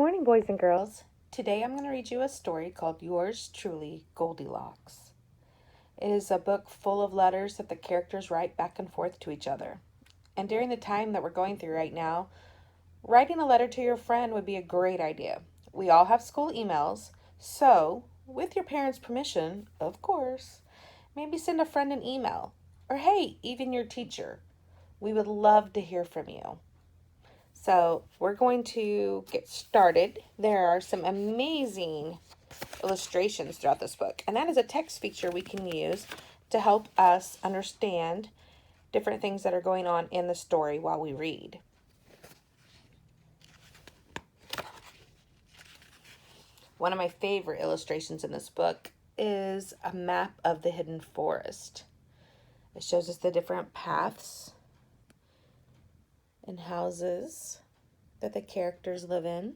morning, boys and girls. Today I'm going to read you a story called Yours Truly, Goldilocks. It is a book full of letters that the characters write back and forth to each other. And during the time that we're going through right now, writing a letter to your friend would be a great idea. We all have school emails, so, with your parents' permission, of course, maybe send a friend an email. Or hey, even your teacher. We would love to hear from you. So we're going to get started. There are some amazing illustrations throughout this book, and that is a text feature we can use to help us understand different things that are going on in the story while we read. One of my favorite illustrations in this book is a map of the hidden forest. It shows us the different paths and houses that the characters live in.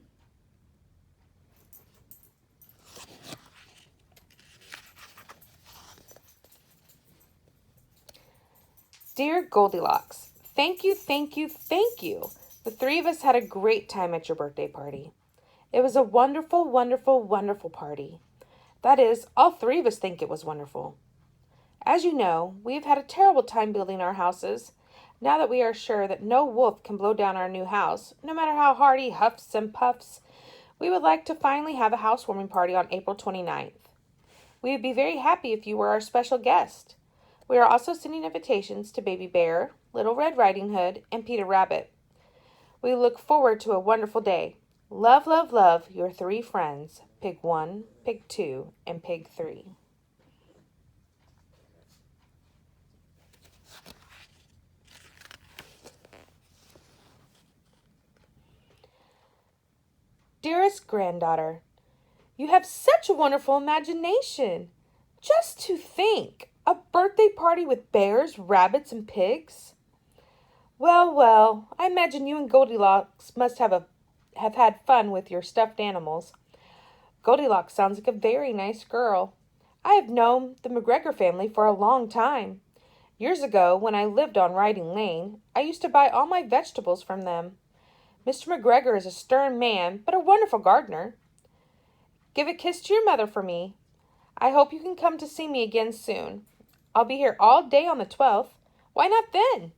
Dear Goldilocks, thank you, thank you, thank you. The three of us had a great time at your birthday party. It was a wonderful, wonderful, wonderful party. That is, all three of us think it was wonderful. As you know, we have had a terrible time building our houses. Now that we are sure that no wolf can blow down our new house, no matter how hard he huffs and puffs, we would like to finally have a housewarming party on April 29th. We would be very happy if you were our special guest. We are also sending invitations to Baby Bear, Little Red Riding Hood, and Peter Rabbit. We look forward to a wonderful day. Love, love, love, your three friends, Pig 1, Pig 2, and Pig 3. Dearest granddaughter, you have such a wonderful imagination. Just to think, a birthday party with bears, rabbits, and pigs. Well, I imagine you and Goldilocks must have had fun with your stuffed animals. Goldilocks sounds like a very nice girl. I have known the McGregor family for a long time. Years ago, when I lived on Riding Lane, I used to buy all my vegetables from them. Mr. McGregor is a stern man, but a wonderful gardener. Give a kiss to your mother for me. I hope you can come to see me again soon. I'll be here all day on the 12th. Why not then?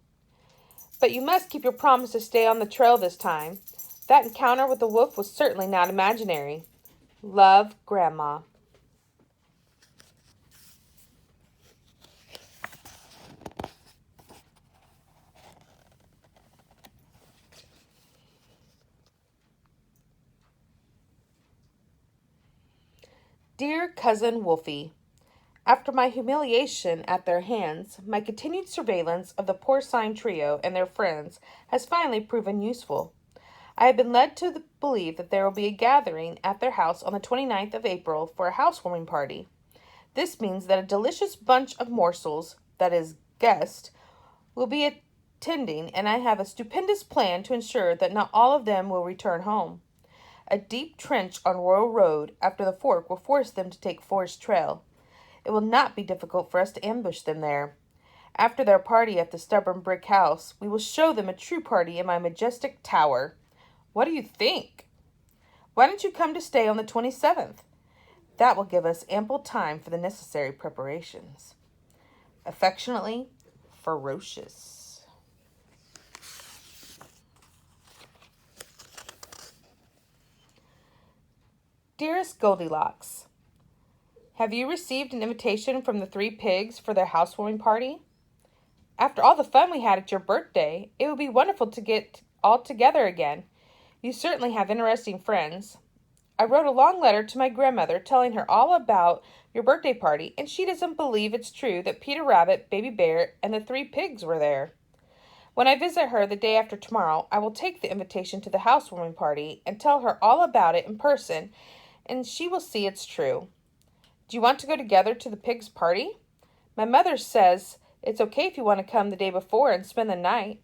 But you must keep your promise to stay on the trail this time. That encounter with the wolf was certainly not imaginary. Love, Grandma. Dear Cousin Wolfie, after my humiliation at their hands, my continued surveillance of the porcine trio and their friends has finally proven useful. I have been led to believe that there will be a gathering at their house on the 29th of April for a housewarming party. This means that a delicious bunch of morsels, that is, guests, will be attending, and I have a stupendous plan to ensure that not all of them will return home. A deep trench on Royal Road after the fork will force them to take Forest Trail. It will not be difficult for us to ambush them there. After their party at the stubborn brick house, we will show them a true party in my majestic tower. What do you think? Why don't you come to stay on the 27th? That will give us ample time for the necessary preparations. Affectionately, Ferocious. Dearest Goldilocks, have you received an invitation from the three pigs for their housewarming party? After all the fun we had at your birthday, it would be wonderful to get all together again. You certainly have interesting friends. I wrote a long letter to my grandmother telling her all about your birthday party, and she doesn't believe it's true that Peter Rabbit, Baby Bear, and the three pigs were there. When I visit her the day after tomorrow, I will take the invitation to the housewarming party and tell her all about it in person, and she will see it's true. Do you want to go together to the pigs' party? My mother says it's okay if you want to come the day before and spend the night.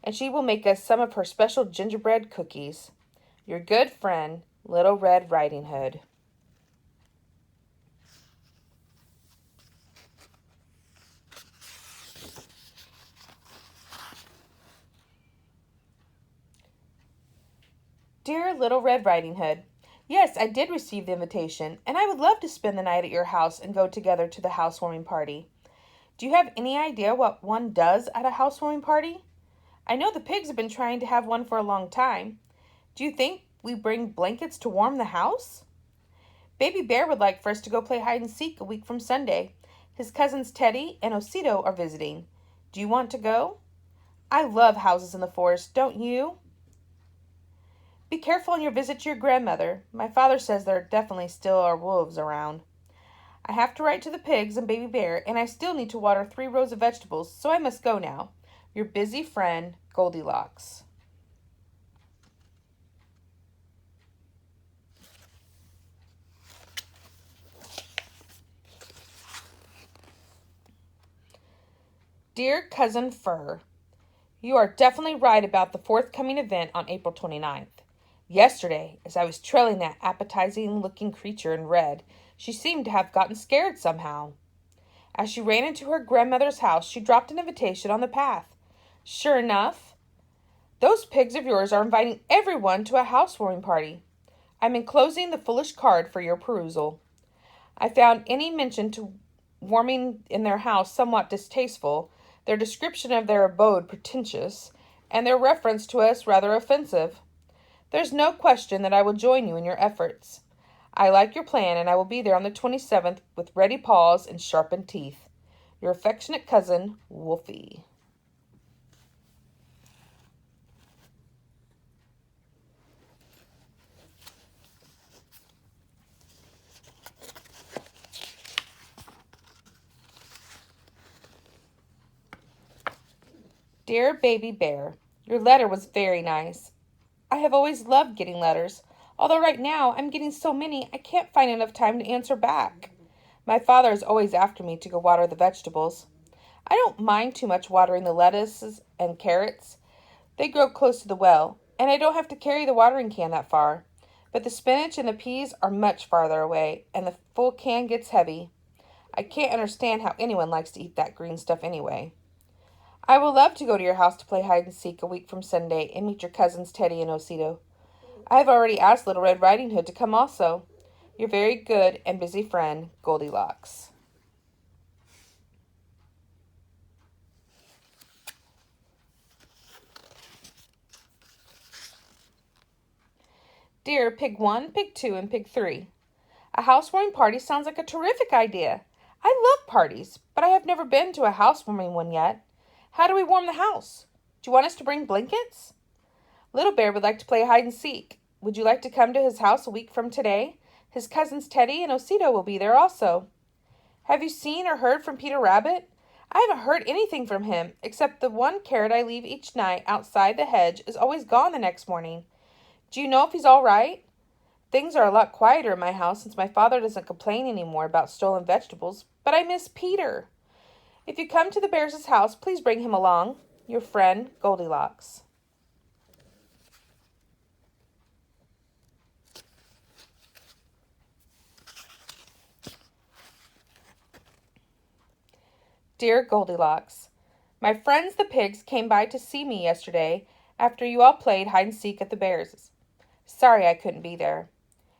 And she will make us some of her special gingerbread cookies. Your good friend, Little Red Riding Hood. Dear Little Red Riding Hood, yes, I did receive the invitation, and I would love to spend the night at your house and go together to the housewarming party. Do you have any idea what one does at a housewarming party? I know the pigs have been trying to have one for a long time. Do you think we bring blankets to warm the house? Baby Bear would like for us to go play hide and seek a week from Sunday. His cousins Teddy and Osito are visiting. Do you want to go? I love houses in the forest, don't you? Be careful on your visit to your grandmother. My father says there definitely still are wolves around. I have to write to the pigs and Baby Bear, and I still need to water 3 rows of vegetables, so I must go now. Your busy friend, Goldilocks. Dear Cousin Fur, you are definitely right about the forthcoming event on April 29th. Yesterday, as I was trailing that appetizing-looking creature in red, she seemed to have gotten scared somehow. As she ran into her grandmother's house, she dropped an invitation on the path. Sure enough, those pigs of yours are inviting everyone to a housewarming party. I'm enclosing the foolish card for your perusal. I found any mention to warming in their house somewhat distasteful, their description of their abode pretentious, and their reference to us rather offensive. There's no question that I will join you in your efforts. I like your plan, and I will be there on the 27th with ready paws and sharpened teeth. Your affectionate cousin, Wolfie. Dear Baby Bear, your letter was very nice. I have always loved getting letters, although right now I'm getting so many I can't find enough time to answer back. My father is always after me to go water the vegetables. I don't mind too much watering the lettuces and carrots. They grow close to the well, and I don't have to carry the watering can that far. But the spinach and the peas are much farther away, and the full can gets heavy. I can't understand how anyone likes to eat that green stuff anyway. I will love to go to your house to play hide and seek a week from Sunday and meet your cousins Teddy and Osito. I have already asked Little Red Riding Hood to come also. Your very good and busy friend, Goldilocks. Dear Pig 1, Pig 2, and Pig 3, a housewarming party sounds like a terrific idea. I love parties, but I have never been to a housewarming one yet. How do we warm the house? Do you want us to bring blankets? Little Bear would like to play hide and seek. Would you like to come to his house a week from today? His cousins Teddy and Osito will be there also. Have you seen or heard from Peter Rabbit? I haven't heard anything from him, except the one carrot I leave each night outside the hedge is always gone the next morning. Do you know if he's all right? Things are a lot quieter in my house since my father doesn't complain anymore about stolen vegetables, but I miss Peter. If you come to the Bears' house, please bring him along. Your friend, Goldilocks. Dear Goldilocks, my friends the pigs came by to see me yesterday after you all played hide and seek at the Bears'. Sorry I couldn't be there.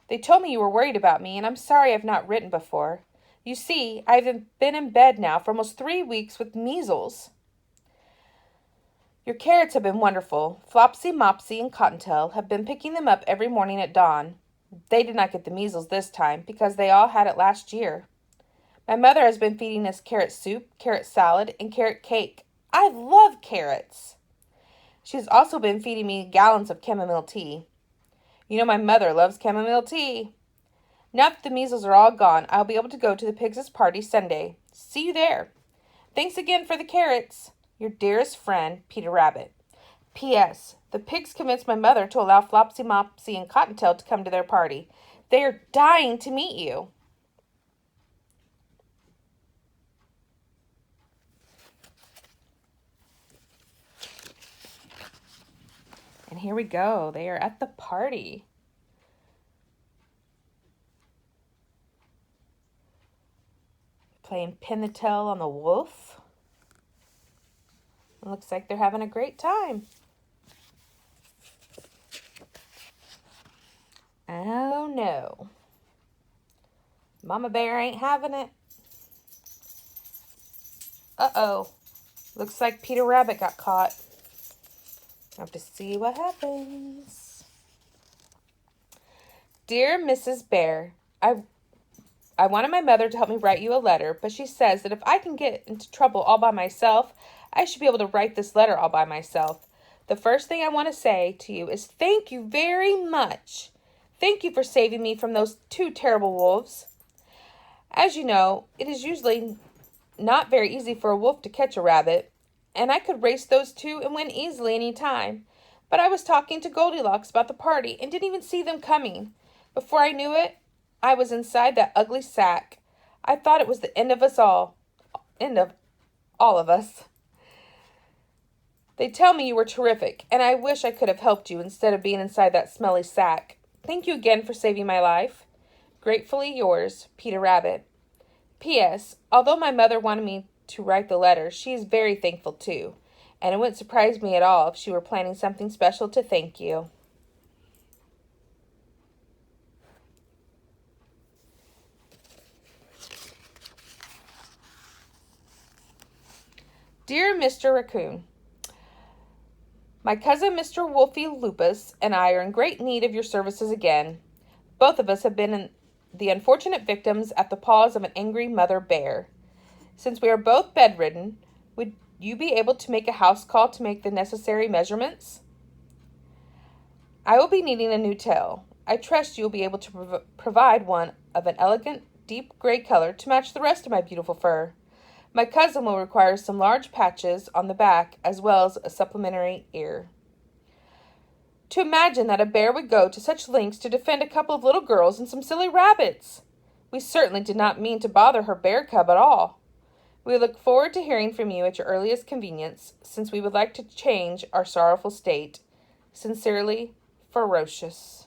They told me you were worried about me, and I'm sorry I've not written before. You see, I've been in bed now for almost 3 weeks with measles. Your carrots have been wonderful. Flopsy, Mopsy, and Cottontail have been picking them up every morning at dawn. They did not get the measles this time because they all had it last year. My mother has been feeding us carrot soup, carrot salad, and carrot cake. I love carrots. She has also been feeding me gallons of chamomile tea. You know my mother loves chamomile tea. Now that the measles are all gone, I'll be able to go to the pigs' party Sunday. See you there. Thanks again for the carrots. Your dearest friend, Peter Rabbit. P.S. The pigs convinced my mother to allow Flopsy, Mopsy, and Cottontail to come to their party. They are dying to meet you. And here we go. They are at the party. Playing pin the tail on the wolf. It looks like they're having a great time. no. Mama Bear ain't having it. Uh-oh. Looks like Peter Rabbit got caught. I have to see what happens. Dear Mrs. Bear, I wanted my mother to help me write you a letter, but she says that if I can get into trouble all by myself, I should be able to write this letter all by myself. The first thing I want to say to you is thank you very much. Thank you for saving me from those two terrible wolves. As you know, it is usually not very easy for a wolf to catch a rabbit, and I could race those two and win easily any time. But I was talking to Goldilocks about the party and didn't even see them coming. Before I knew it, I was inside that ugly sack. I thought it was the end of us all. End of all of us. They tell me you were terrific, and I wish I could have helped you instead of being inside that smelly sack. Thank you again for saving my life. Gratefully yours, Peter Rabbit. P.S. Although my mother wanted me to write the letter, she is very thankful too, and it wouldn't surprise me at all if she were planning something special to thank you. Dear Mr. Raccoon, my cousin Mr. Wolfie Lupus and I are in great need of your services again. Both of us have been the unfortunate victims at the paws of an angry mother bear. Since we are both bedridden, would you be able to make a house call to make the necessary measurements? I will be needing a new tail. I trust you will be able to provide one of an elegant, deep gray color to match the rest of my beautiful fur. My cousin will require some large patches on the back as well as a supplementary ear. To imagine that a bear would go to such lengths to defend a couple of little girls and some silly rabbits! We certainly did not mean to bother her bear cub at all. We look forward to hearing from you at your earliest convenience, since we would like to change our sorrowful state. Sincerely, Ferocious.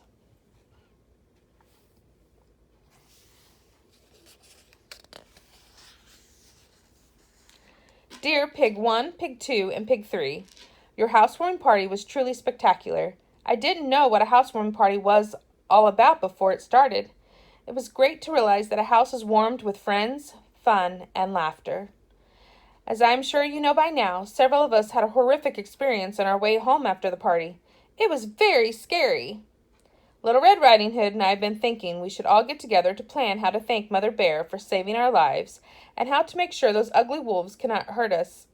Dear Pig 1, Pig 2, and Pig 3, your housewarming party was truly spectacular. I didn't know what a housewarming party was all about before it started. It was great to realize that a house is warmed with friends, fun, and laughter. As I am sure you know by now, several of us had a horrific experience on our way home after the party. It was very scary. Little Red Riding Hood and I have been thinking we should all get together to plan how to thank Mother Bear for saving our lives and how to make sure those ugly wolves cannot hurt us.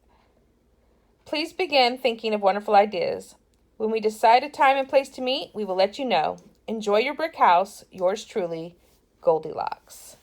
Please begin thinking of wonderful ideas. When we decide a time and place to meet, we will let you know. Enjoy your brick house. Yours truly, Goldilocks.